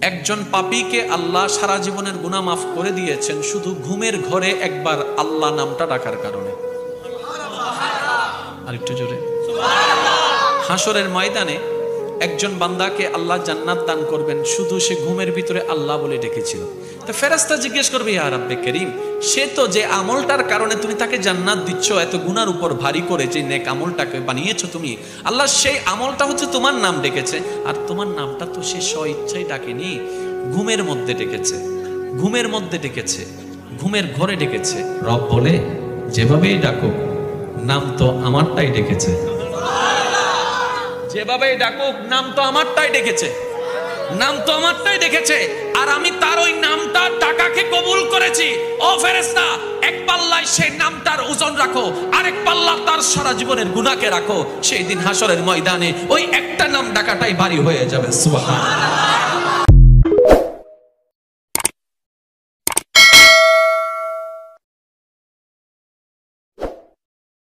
একজন পাপীকে আল্লাহ সারা জীবনের গুনাহ মাফ করে দিয়েছেন শুধু ঘুমের ঘরে একবার আল্লাহ নামটা ডাকার কারণে। আরেকটু জোরে। হাসরের ময়দানে একজন বান্দাকে আল্লাহ জান্নাত দান করবেন শুধু সে ঘুমের ভিতরে আল্লাহ বলে ডেকেছিল। তো ফেরেশতা জিজ্ঞেস করবে, ইয়া রাব্বে করিম, সে তো যে আমলটার কারণে তুমি তাকে জান্নাত দিচ্ছ, এত গুনার উপর ভারী করে যে নেক আমলটাকে বানিয়েছো তুমি, আল্লাহ সেই আমলটা হচ্ছে তোমার নাম ডেকেছে, আর তোমার নামটা তো সে স্ব ইচ্ছায় ডাকেনি, ঘুমের মধ্যে ডেকেছে, ঘুমের মধ্যে ডেকেছে, ঘুমের ঘরে ডেকেছে। রব বলে, যেভাবেই ডাকো নাম তো আমারটাই ডেকেছে, যেভাবেই ডাকুক নাম তো আমারটাই ডেকেছে, নাম তো আমারটাই ডেকেছে, আর আমি তার ওই নামটা ডাকাকে কবুল করেছি। ও ফেরেশতা, এক পাল্লায় সেই নামটার ওজন রাখো, আরেক পাল্লা তার সারা জীবনের গুনাহকে রাখো। সেই দিন হাসরের ময়দানে ওই একটা নাম ডাকাটাই ভারী হয়ে যাবে। সুবহানাল্লাহ।